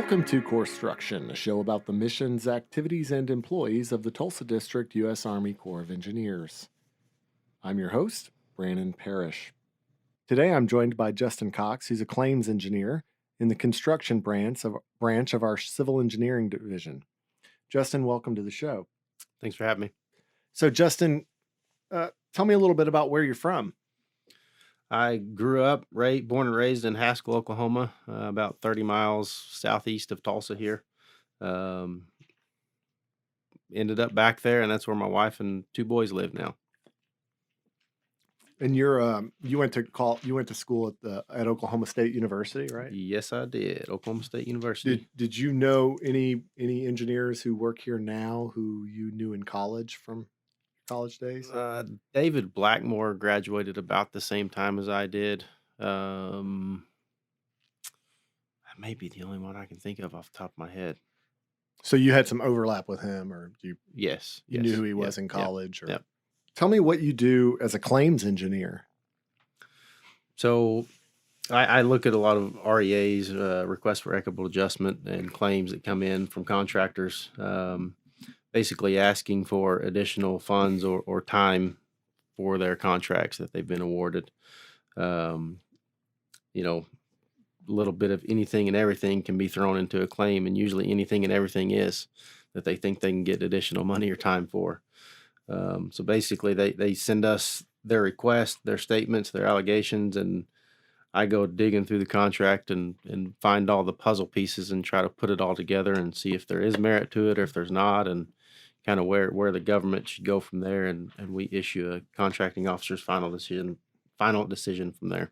Welcome to Corpstruction, a show about the missions, activities, and employees of the Tulsa District U.S. Army Corps of Engineers. I'm your host, Brandon Parrish. Today I'm joined by Justin Cox, who's a claims engineer in the construction branch of our civil engineering division. Justin, welcome to the show. Thanks for having me. So, Justin, tell me a little bit about where you're from. I grew up, born and raised in Haskell, Oklahoma, about 30 miles southeast of Tulsa here. Ended up back there, and that's where my wife and two boys live now. And you went to school at Oklahoma State University, right? Yes, I did. Oklahoma State University. Did you know any engineers who work here now who you knew in college from college days? David Blackmore graduated about the same time as I did. That may be the only one I can think of off the top of my head. So you had some overlap with him, or you knew who he was in college? Yep. Tell me what you do as a claims engineer. So I look at a lot of REAs, requests for equitable adjustment, and claims that come in from contractors, basically asking for additional funds or time for their contracts that they've been awarded. A little bit of anything and everything can be thrown into a claim, and usually anything and everything is that they think they can get additional money or time for. So basically they send us their request, their statements, their allegations, and I go digging through the contract and find all the puzzle pieces and try to put it all together and see if there is merit to it or if there's not, and kind of where the government should go from there. And we issue a contracting officer's final decision from there.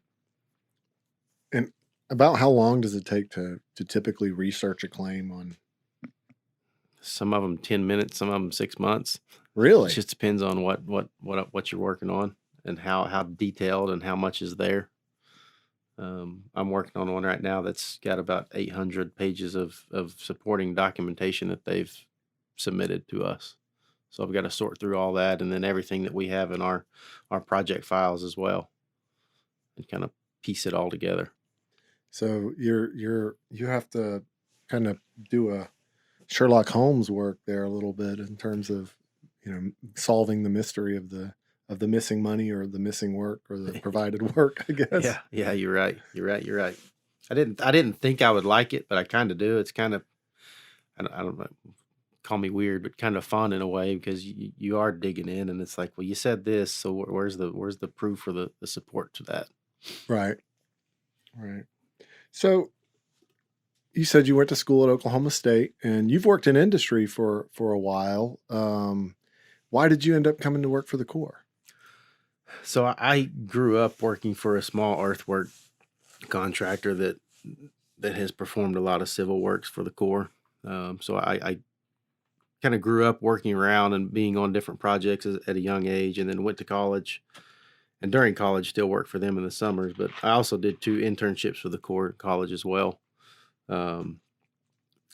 And about how long does it take to typically research a claim on? Some of them 10 minutes, some of them 6 months. Really? It just depends on what you're working on and how detailed and how much is there. I'm working on one right now that's got about 800 pages of supporting documentation that they've submitted to us. So I've got to sort through all that, and then everything that we have in our project files as well, and kind of piece it all together. So you have to kind of do a Sherlock Holmes work there a little bit in terms of, solving the mystery of the missing money or the missing work or the provided work, I guess. Yeah, you're right. I didn't think I would like it, but I kind of do. It's kind of, I don't know, call me weird, but kind of fun in a way, because you are digging in, and it's like, well, you said this, so where's the proof or the support to that? Right. So you said you went to school at Oklahoma State, and you've worked in industry for a while. Why did you end up coming to work for the Corps? So I grew up working for a small earthwork contractor that has performed a lot of civil works for the Corps. So I kind of grew up working around and being on different projects at a young age, and then went to college. And during college, still worked for them in the summers. But I also did 2 internships for the Corps at college as well. And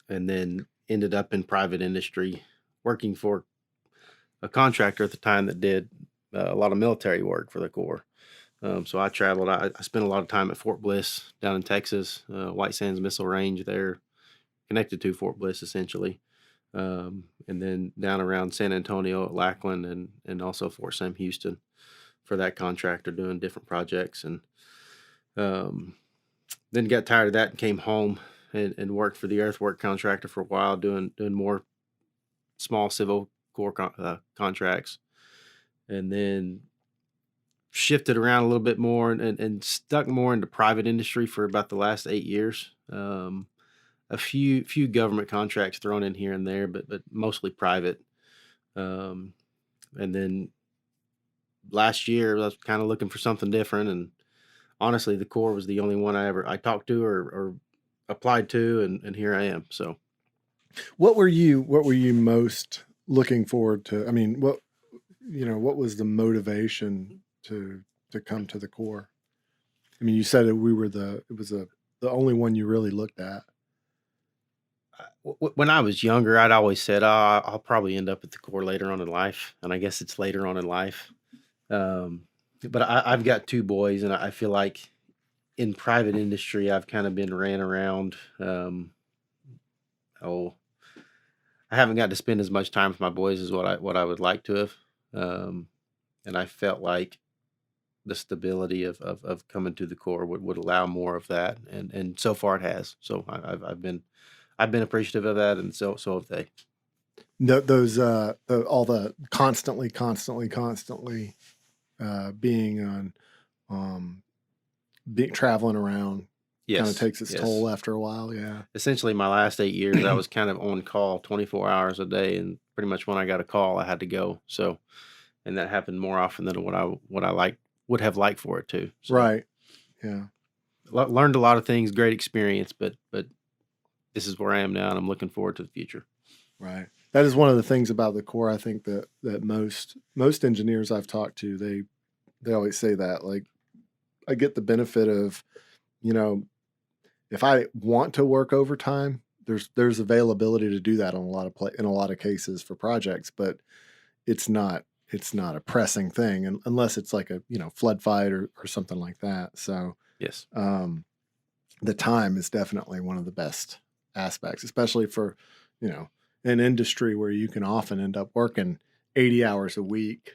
then ended up in private industry, working for a contractor at the time that did a lot of military work for the Corps. So I traveled. I spent a lot of time at Fort Bliss down in Texas, White Sands Missile Range there, connected to Fort Bliss essentially. And then down around San Antonio at Lackland and also Fort Sam Houston for that contractor, doing different projects. And then got tired of that and came home and worked for the earthwork contractor for a while, doing more small civil Corps contracts, and then shifted around a little bit more and stuck more into private industry for about the last 8 years. A few government contracts thrown in here and there, but mostly private. And then last year I was kind of looking for something different, and honestly, the Corps was the only one I talked to or applied to, and here I am. So, what were you most looking forward to? I mean, what was the motivation to come to the Corps? I mean, you said it was the only one you really looked at. When I was younger, I'd always said, I'll probably end up at the Corps later on in life. And I guess it's later on in life. But I've got 2 boys, and I feel like in private industry, I've kind of been ran around, I haven't got to spend as much time with my boys as what I would like to have. And I felt like the stability of coming to the Corps would allow more of that, and so far it has. So I've been appreciative of that, and so have they. Those all the constantly being on traveling around kind of takes its toll after a while. Yeah. Essentially, my last 8 years, I was kind of on call 24 hours a day, and pretty much when I got a call, I had to go. So, and that happened more often than what I would have liked for it to. So, right. Yeah. Learned a lot of things, great experience, but this is where I am now, and I'm looking forward to the future. Right. That is one of the things about the Corps. I think that most engineers I've talked to, they always say that, like, I get the benefit of, if I want to work overtime, there's availability to do that on in a lot of cases for projects, but it's not a pressing thing unless it's like a flood fight or something like that. So yes, the time is definitely one of the best aspects, especially for an industry where you can often end up working 80 hours a week,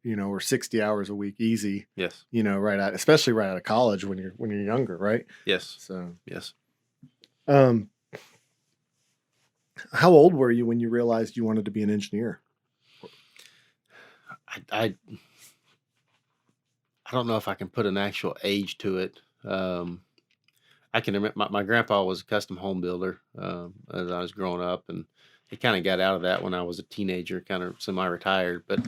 or 60 hours a week easy. Yes. Especially right out of college when you're younger, right? Yes. So yes. How old were you when you realized you wanted to be an engineer? I don't know if I can put an actual age to it. I can remember my grandpa was a custom home builder as I was growing up, and he kind of got out of that when I was a teenager, kind of semi-retired. But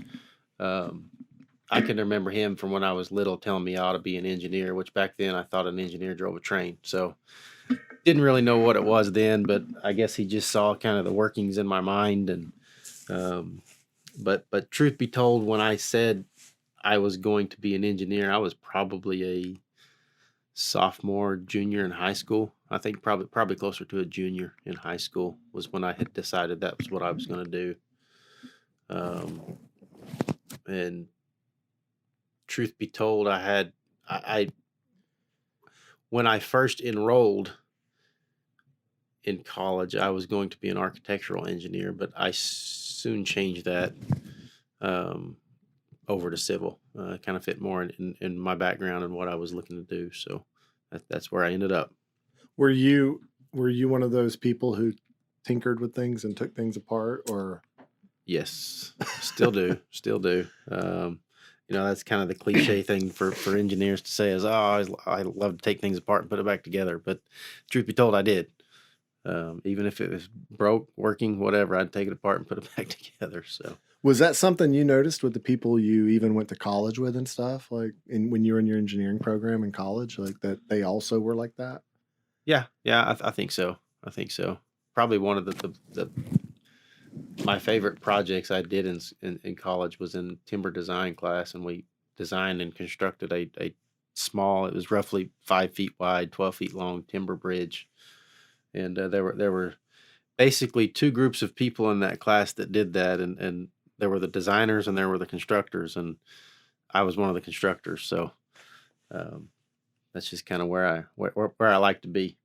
I can remember him from when I was little telling me I ought to be an engineer, which back then I thought an engineer drove a train. So didn't really know what it was then, but I guess he just saw kind of the workings in my mind. And but truth be told, when I said I was going to be an engineer, I was probably a sophomore, junior in high school. I think probably closer to a junior in high school was when I had decided that was what I was going to do. And truth be told, I when I first enrolled in college, I was going to be an architectural engineer, but I soon changed that over to civil. Kind of fit more in my background and what I was looking to do. So that's where I ended up. Were you one of those people who tinkered with things and took things apart, or? Yes, still do. That's kind of the cliche thing for engineers to say is, oh, I love to take things apart and put it back together. But truth be told, I did. Even if it was broke, working, whatever, I'd take it apart and put it back together. So was that something you noticed with the people you even went to college with and stuff, like when you were in your engineering program in college, like that they also were like that? Yeah, I think so. Probably one of my favorite projects I did in college was in timber design class, and we designed and constructed a small, it was roughly 5 feet wide, 12 feet long timber bridge. And there were basically two groups of people in that class that did that, and there were the designers and there were the constructors, and I was one of the constructors. So that's just kind of where I like to be.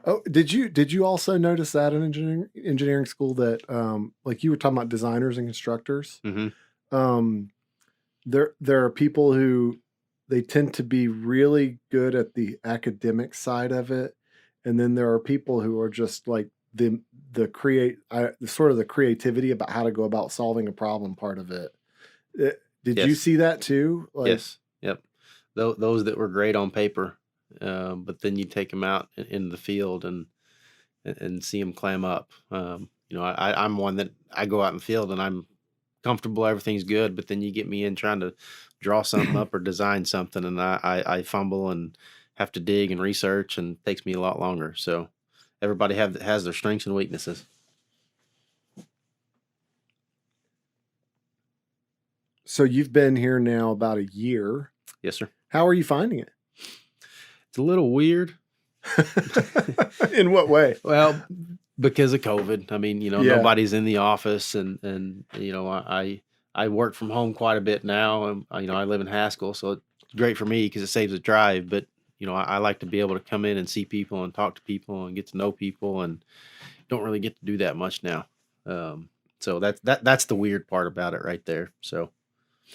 Oh, did you also notice that in engineering school that like you were talking about designers and constructors? Mm-hmm. There are people who they tend to be really good at the academic side of it, and then there are people who are just like the sort of the creativity about how to go about solving a problem part of it. Did you see that too? Like, yes. Yep. Those that were great on paper. But then you take them out in the field and see them clam up. I'm one that I go out in the field and I'm comfortable, everything's good, but then you get me in trying to draw something up or design something, and I fumble and have to dig and research, and it takes me a lot longer. So everybody has their strengths and weaknesses. So you've been here now about a year. Yes, sir. How are you finding it? It's a little weird. In what way? Well, because of COVID. I mean, nobody's in the office, and I work from home quite a bit now. I live in Haskell, so it's great for me because it saves a drive. But I like to be able to come in and see people and talk to people and get to know people, and don't really get to do that much now. Um, so that's the weird part about it right there. So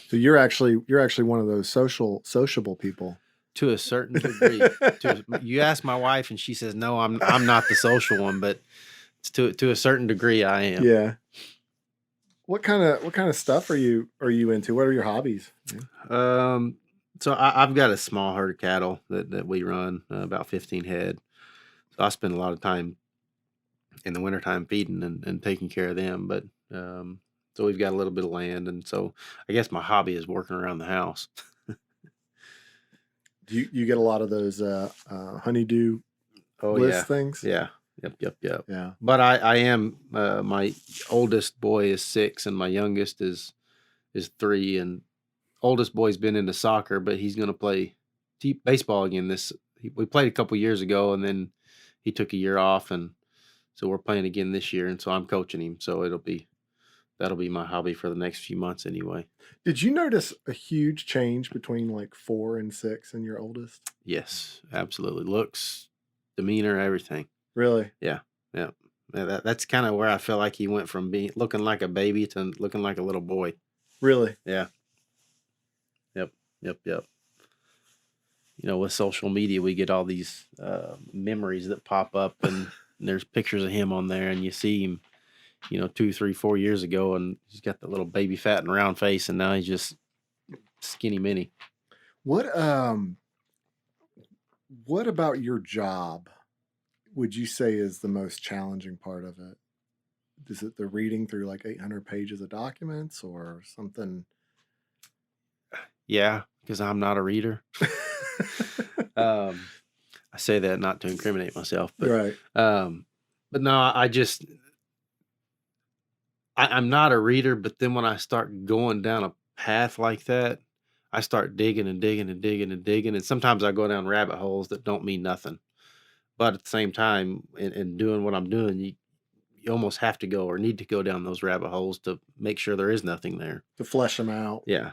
So you're actually one of those sociable people. to a certain degree, you ask my wife and she says no, I'm not the social one, but to a certain degree I am. Yeah. What kind of stuff are you into? What are your hobbies? Um, so I've got a small herd of cattle that we run, about 15 head. So I spend a lot of time in the wintertime feeding and taking care of them. But so we've got a little bit of land, and so I guess my hobby is working around the house. Do you get a lot of those honeydew Oh list yeah, things? yeah, yep. Yeah. But I am my oldest boy is 6, and my youngest is 3, and oldest boy's been into soccer, but he's going to play baseball again. We played a couple years ago, and then he took a year off, and so we're playing again this year, and so I'm coaching him. So that'll be my hobby for the next few months anyway. Did you notice a huge change between like 4 and 6 and your oldest? Yes, absolutely. Looks, demeanor, everything. Really? Yeah. That's kind of where I feel like he went from being looking like a baby to looking like a little boy. Really? Yeah. Yep. With social media, we get all these memories that pop up, and there's pictures of him on there, and you see him, 2, 3, 4 years ago, and he's got the little baby fat and round face, and now he's just skinny mini. What about your job would you say is the most challenging part of it? Is it the reading through like 800 pages of documents or something? Yeah, because I'm not a reader. I say that not to incriminate myself, but Right. but no, I'm not a reader. But then when I start going down a path like that, I start digging and digging and digging and digging, and sometimes I go down rabbit holes that don't mean nothing. But at the same time, in doing what I'm doing, you almost have to go or need to go down those rabbit holes to make sure there is nothing there. To flesh them out. Yeah.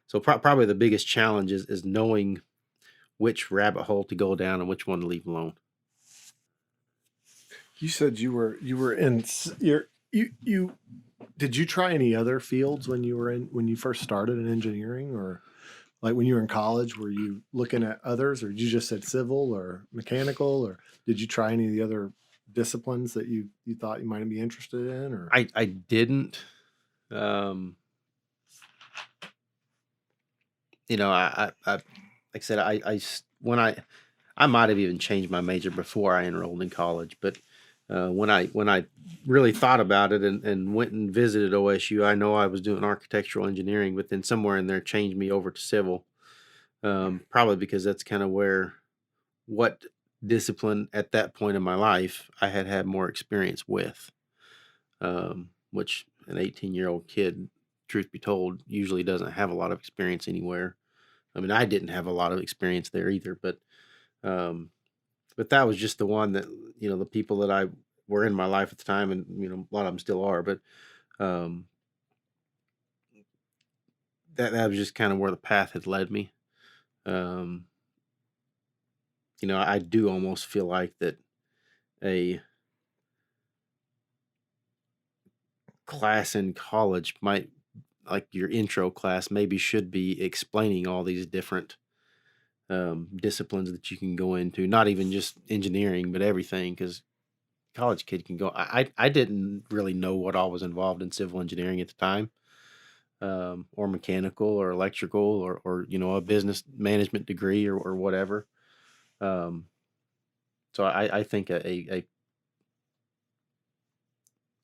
So probably the biggest challenge is knowing which rabbit hole to go down and which one to leave alone. You said you were in you did you try any other fields when you first started in engineering, or like when you were in college, were you looking at others, or you just said civil or mechanical, or did you try any of the other disciplines that you thought you might be interested in? Or I didn't. Like I said, when I might have even changed my major before I enrolled in college, but when I really thought about it and went and visited OSU, I know I was doing architectural engineering, but then somewhere in there changed me over to civil. Probably because that's kind of what discipline at that point in my life I had more experience with, which an 18-year-old kid, truth be told, usually doesn't have a lot of experience anywhere. I mean, I didn't have a lot of experience there either, um, but that was just the one that, the people that I were in my life at the time, and, a lot of them still are, but um, that was just kind of where the path had led me. Um, I do almost feel like that a class in college might, like your intro class, maybe should be explaining all these different disciplines that you can go into, not even just engineering, but everything, because college kid can go. I didn't really know what all was involved in civil engineering at the time, or mechanical or electrical or a business management degree or whatever. Um, so I think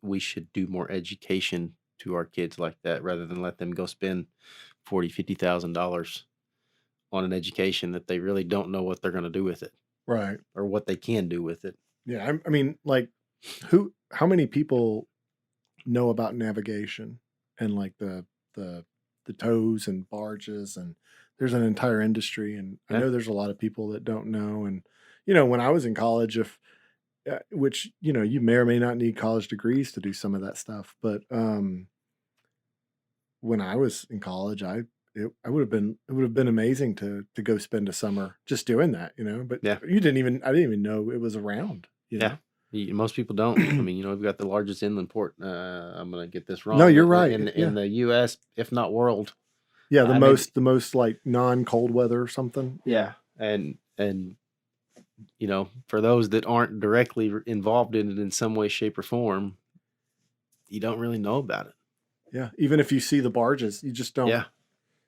we should do more education to our kids like that rather than let them go spend $40,000-$50,000 on an education that they really don't know what they're going to do with it right. or what they can do with it. Yeah, I mean, like, how many people know about navigation and like the tows and barges, and there's an entire industry, and I Yeah. know there's a lot of people that don't know. And when I was in college, if which you may or may not need college degrees to do some of that stuff, but when I was in college, it would have been amazing to go spend a summer just doing that, but Yeah. I didn't even know it was around, Yeah. Most people don't. I mean, we've got the largest inland port. I'm gonna get this No, wrong. you're right. In Yeah. the U.S., if not world. Yeah, I mean, the most like non-cold weather or something. yeah. And for those that aren't directly involved in it in some way, shape, or form, you don't really know about it. Yeah, even if you see the barges, you just don't. Yeah.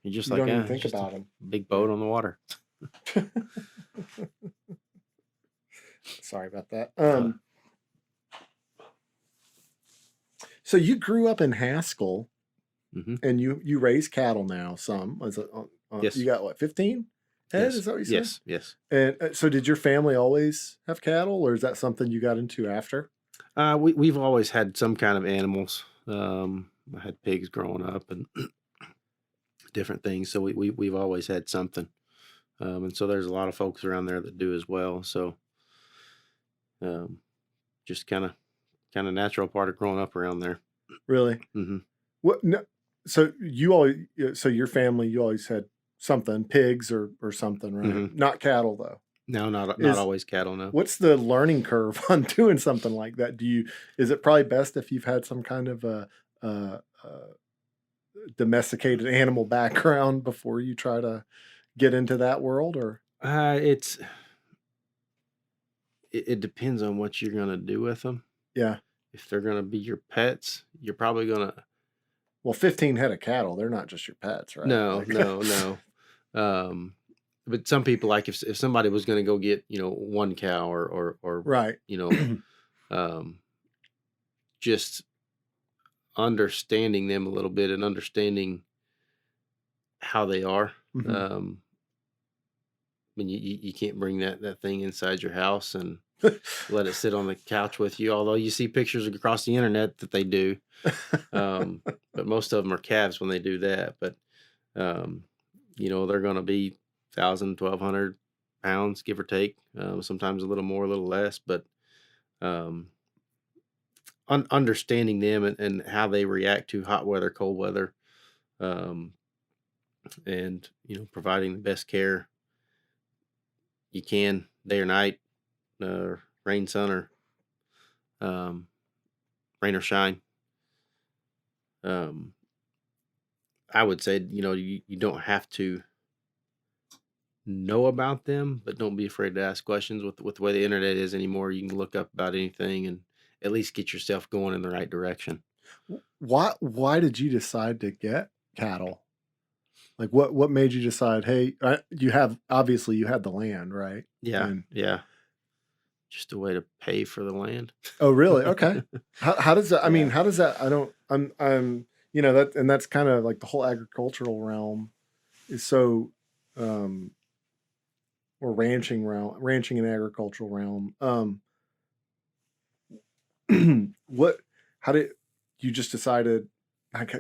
You're just You like, don't even it's think just about a them. big boat on the water. Sorry about that. So you grew up in Haskell, and you raise cattle now. Some Yes. You got what, 15 head? Yes. Is that what you said? Yes. And so did your family always have cattle, or is that something you got into after? We've always had some kind of animals. I had pigs growing up and different things. So we've always had something. And so there's a lot of folks around there that do as well. So just kind of natural part of growing up around there. Really? Mm-hmm. What? No, so your family, you always had something, pigs or something, right? Mm-hmm. Not cattle though. No, not always cattle. No. What's the learning curve on doing something like that? Is it probably best if you've had some kind of a domesticated animal background before you try to get into that world, or? It depends on what you're gonna do with them. Yeah. If they're gonna be your pets, you're probably gonna. Well, 15 head of cattle, they're not just your pets, right? No, no. But some people, like if somebody was going to go get one cow or Right. Just understanding them a little bit and understanding how they are. Mm-hmm. I mean, you can't bring that thing inside your house and let it sit on the couch with you. Although you see pictures across the internet that they do, but most of them are calves when they do that. But they're going to be 1,000, 1,200 pounds, give or take. Sometimes a little more, a little less. But understanding them and how they react to hot weather, cold weather, and providing the best care you can, day or night, rain, sun, or rain or shine. I would say you don't have to know about them, but don't be afraid to ask questions. With the way the internet is anymore, you can look up about anything and at least get yourself going in the right direction. Why did you decide to get cattle? Like what made you decide, hey, you had the land, right? Yeah. Yeah. Just a way to pay for the land. Oh, really? Okay. How does that, I mean, how does that, I'm that's kind of like the whole agricultural realm is so, or ranching and agricultural realm. How did you just decided,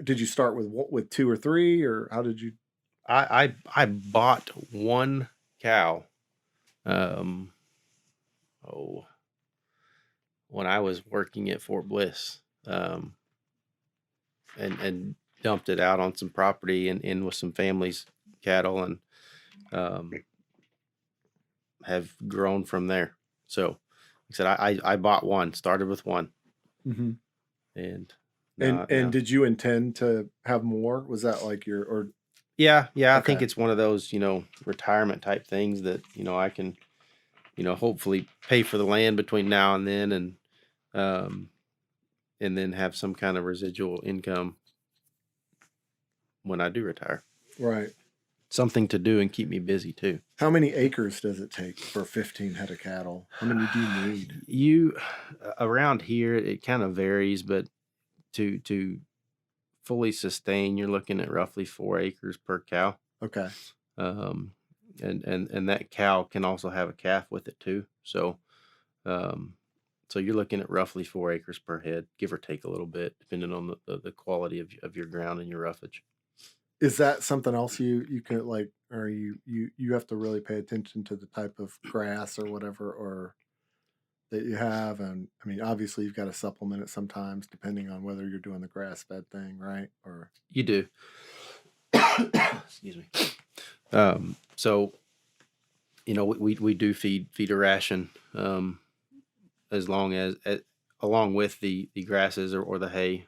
did you start with two or three, or how did you? I bought one cow. When I was working at Fort Bliss, and dumped it out on some property and in with some families' cattle, and have grown from there. So, like I said, I bought one, started with one, Mm-hmm. and did you intend to have more? Was that like your or? Yeah. Okay. I think it's one of those retirement type things that I can hopefully pay for the land between now and then, and then have some kind of residual income when I do retire. Right. Something to do and keep me busy too. How many acres does it take for 15 head of cattle? How many do you need? Around here, it kind of varies, but to fully sustain, you're looking at roughly 4 acres per cow. Okay. And that cow can also have a calf with it too. So, so you're looking at roughly 4 acres per head, give or take a little bit, depending on the quality of your ground and your roughage. Is that something else you can like, or you have to really pay attention to the type of grass or whatever, or that you have? And I mean, obviously you've got to supplement it sometimes depending on whether you're doing the grass fed thing, right? Or you do. Excuse me. So we do feed a ration, as long as along with the grasses or the hay.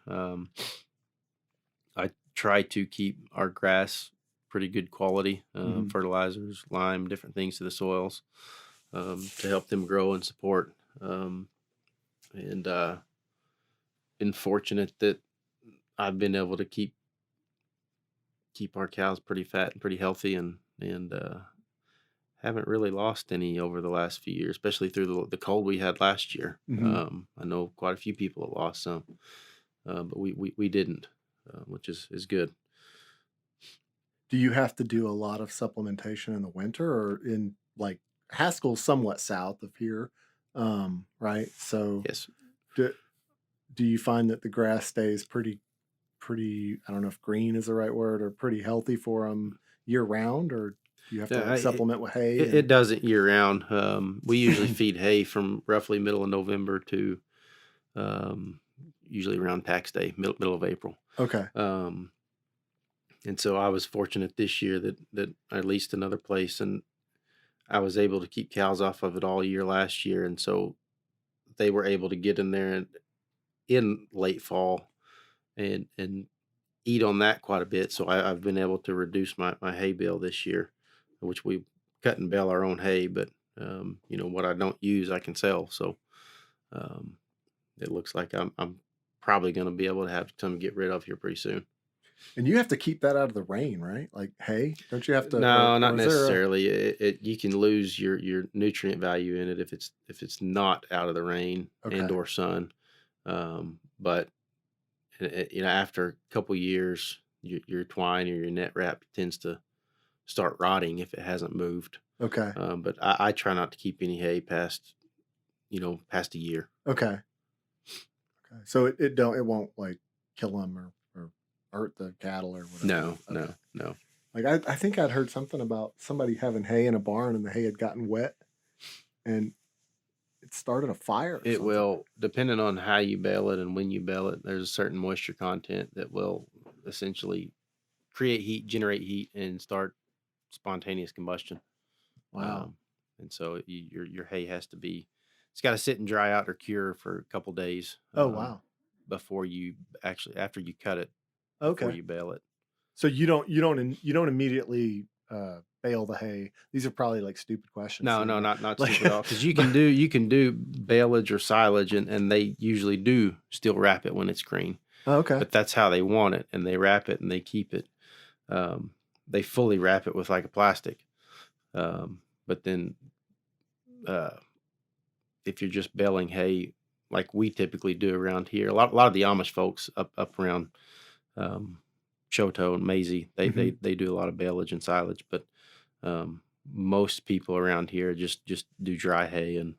I try to keep our grass pretty good quality, Mhm. fertilizers, lime, different things to the soils, to help them grow and support. And been fortunate that I've been able to keep our cows pretty fat and pretty healthy, and haven't really lost any over the last few years, especially through the cold we had last year. Mhm. I know quite a few people have lost some, but we didn't, which is good. Do you have to do a lot of supplementation in the winter or in like Haskell's somewhat south of here? Right. So Yes. do, do you find that the grass stays pretty, I don't know if green is the right word, or pretty healthy for them year round, or do you have to Yeah, like supplement with hay it and does it year round. We usually feed hay from roughly middle of November to, um, usually around tax day, middle of April. okay. Um, and so I was fortunate this year that I leased another place, and I was able to keep cows off of it all year last year, and so they were able to get in there in late fall and eat on that quite a bit. So I've been able to reduce my hay bill this year, which we cut and bale our own hay, but what I don't use I can sell. So um, it looks like I'm probably going to be able to have some to get rid of here pretty soon. And you have to keep that out of the rain, right? Like hay, don't you have to, No, or not is there a necessarily. You can lose your nutrient value in it if it's not out of the rain and okay. or sun. But after a couple years, your twine or your net wrap tends to start rotting if it hasn't moved. Okay. But I try not to keep any hay past a year. Okay. Okay. So it won't like kill them or hurt the cattle or whatever. No, Okay. no, no. Like I think I'd heard something about somebody having hay in a barn and the hay had gotten wet and it started a fire or It something. will, depending on how you bale it and when you bale it, there's a certain moisture content that will essentially create heat, generate heat, and start spontaneous combustion. Wow. Um, and so your hay has to be, it's got to sit and dry out or cure for a couple days, Oh wow. before you actually, after you cut it, before Okay. you bale it. So you don't immediately bale the hay. These are probably like stupid questions. No, So no, like not like stupid at all. Because you can do baleage or silage, and they usually do still wrap it when it's green. oh, okay. But that's how they want it, and they wrap it and they keep it. Um, they fully wrap it with like a plastic. But then, uh, if you're just baling hay, like we typically do around here, a lot of the Amish folks up around, um, Choteau and Maisie, they, hmm they they do a lot of baleage and silage, but um, most people around here just do dry hay and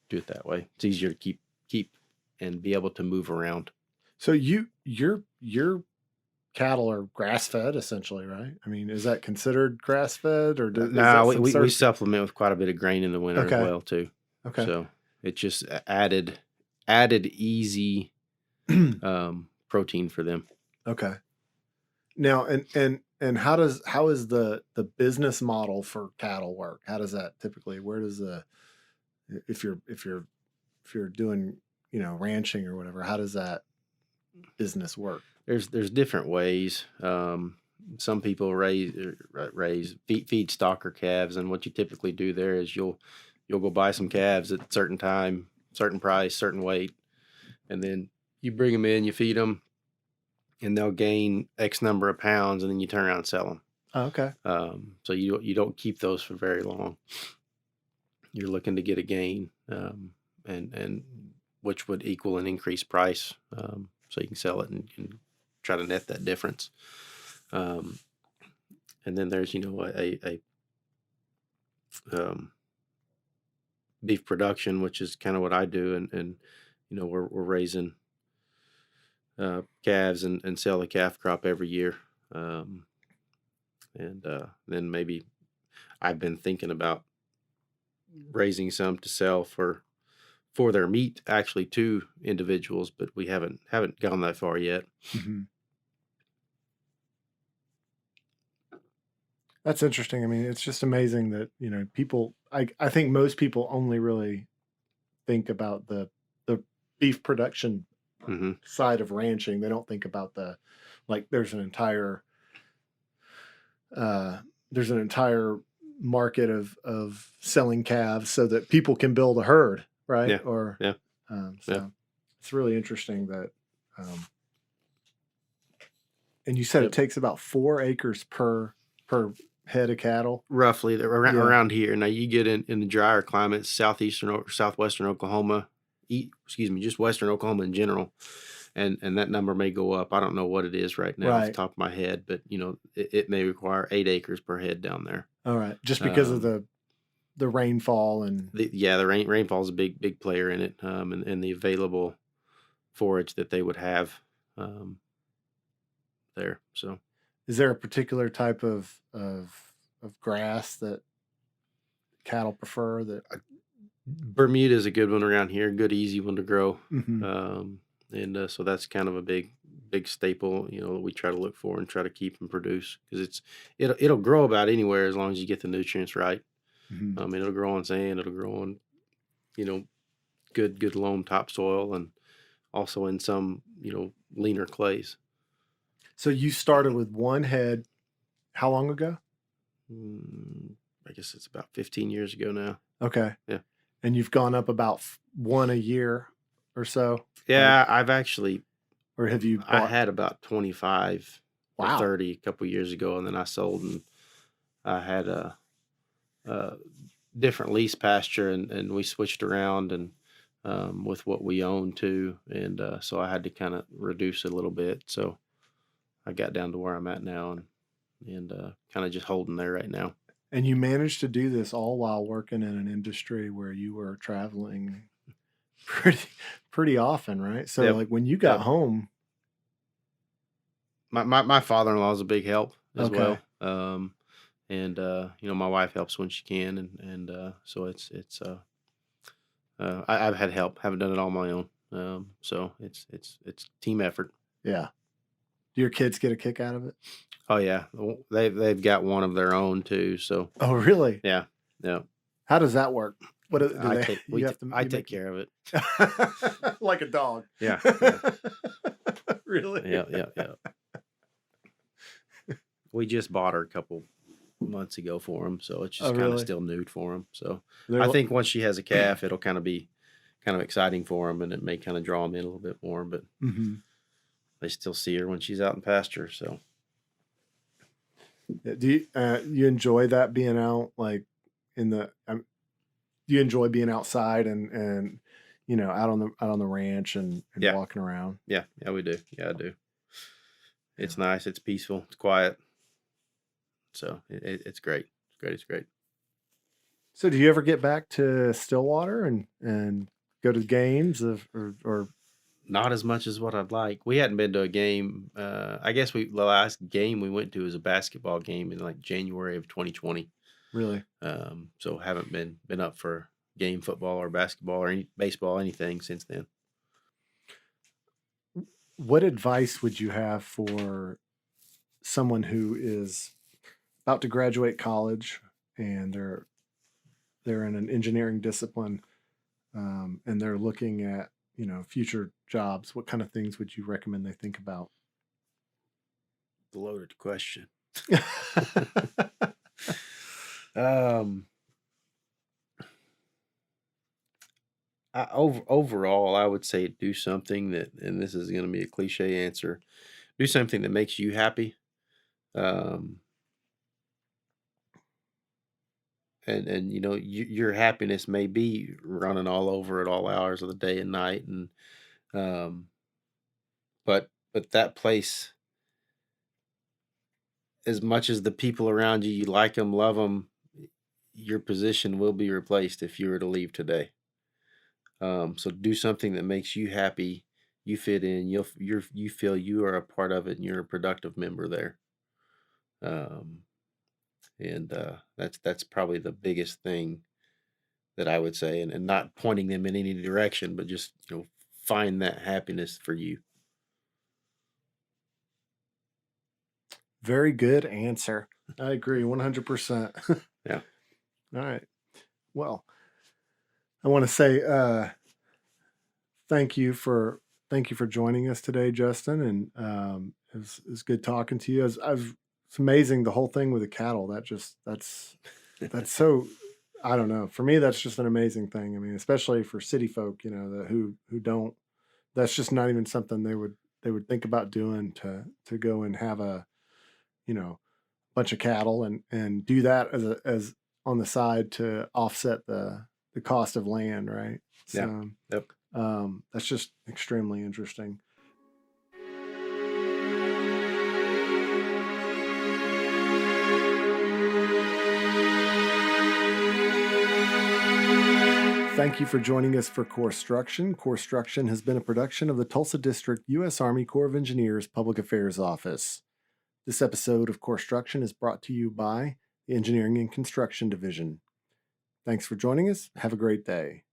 do it that way. It's easier to keep and be able to move around. So your cattle are grass fed essentially, right? I mean, is that considered grass fed or is that Now we, some we we certain? supplement with quite a bit of grain in the winter as Okay. well too. Okay. So it's just added easy, protein for them. Okay. Now, and how is the business model for cattle work? How does that typically? Where does the if you're doing ranching or whatever? How does that business work? There's different ways. Some people feed stocker calves, and what you typically do there is you'll go buy some calves at a certain time, certain price, certain weight, and then you bring them in, you feed them, and they'll gain X number of pounds, and then you turn around and sell them. Oh, okay. So you don't keep those for very long. You're looking to get a gain, and which would equal an increased price, so you can sell it and try to net that difference. Um, and then there's a um, beef production, which is kind of what I do, and we're raising calves and sell the calf crop every year. And then maybe I've been thinking about raising some to sell for their meat actually to individuals, but we haven't gone that far yet. hmm That's interesting. I mean, it's just amazing that, people, I think most people only really think about the beef production Hmm. side of ranching. They don't think about like uh, there's an entire market of selling calves so that people can build a herd, right? Yeah, Or, yeah, yeah. so it's really interesting that, um, and you said it Yep. takes about 4 acres per head of cattle. Roughly Yeah. around here. Now you get in the drier climates, southeastern or southwestern Oklahoma, excuse me, just western Oklahoma in general, and that number may go up. I don't know what it is right now off the Right. top of my head, but it may require 8 acres per head down there. All right. Just because of Um, the rainfall and the rainfall is a big player in it, and the available forage that they would have um, there. So is there a particular type of grass that cattle prefer that Bermuda is a good one around here, good easy one to grow, Mhm. um, and so that's kind of a big staple. That we try to look for and try to keep and produce because it'll grow about anywhere as long as you get the nutrients right. Mhm. It'll grow on sand, it'll grow on you know good loam topsoil, and also in some leaner clays. So you started with one head how long ago? Mm, I guess it's about 15 years ago now. Okay. Yeah. And you've gone up about one a year or so? Like, Yeah, I've actually or have you I bought? had about 25 or Wow. 30 a couple years ago, and then I sold, and I had a different lease pasture, and we switched around and with what we owned too, and so I had to kind of reduce it a little bit. So I got down to where I'm at now, and kind of just holding there right now. And you managed to do this all while working in an industry where you were traveling pretty pretty often, right? So Yep, like when you got yep. home, My father-in-law is a big help as okay. well. And my wife helps when she can, and so I've had help, haven't done it all on my own. So it's team effort. Yeah. Do your kids get a kick out of it? Oh yeah, they've got one of their own too. So Oh, really? yeah, yeah. How does that work? What do I they take you have to I you take make care of it. like a dog. Yeah, yeah, Really? yeah. We just bought her a couple months ago for him, so it's Oh, just kind of really? still nude for him. So They're I l- think once she has a calf, it'll kind of be kind of exciting for him, and it may kind of draw him in a little bit more. But Mhm. they still see her when she's out in pasture. So Yeah, do you enjoy that being out like in the do you enjoy being outside and out on the ranch and yeah, walking around? yeah, we do. Yeah, I do. Yeah. It's nice. It's peaceful. It's quiet. So it's great. It's great. It's great. So do you ever get back to Stillwater and go to games or Not as much as what I'd like. We hadn't been to a game. I guess the last game we went to was a basketball game in like January of 2020. really? So haven't been up for game football or basketball or any baseball anything since then. What advice would you have for someone who is about to graduate college and they're in an engineering discipline and they're looking at future jobs? What kind of things would you recommend they think about? Loaded question. Um, overall, I would say do something that, and this is going to be a cliche answer, do something that makes you happy. Um, and your happiness may be running all over at all hours of the day and night, and um, but that place, as much as the people around you, you like them, love them, your position will be replaced if you were to leave today. So do something that makes you happy, you fit in, you feel you are a part of it, and you're a productive member there. Um, and that's probably the biggest thing that I would say, and not pointing them in any direction, but just find that happiness for you. Very good answer. I agree 100%. Yeah. All right. Well, I want to say thank you for joining us today, Justin. And it was good talking to you. It's amazing, the whole thing with the cattle. That's so, I don't know. For me, that's just an amazing thing. I mean, especially for city folk, who don't. That's just not even something they would think about doing, to go and have a bunch of cattle and do that as on the side to offset the cost of land, right? Yeah. So Yep. that's just extremely interesting. Thank you for joining us for Corpstruction. Corpstruction has been a production of the Tulsa District U.S. Army Corps of Engineers Public Affairs Office. This episode of Corpstruction is brought to you by the Engineering and Construction Division. Thanks for joining us. Have a great day.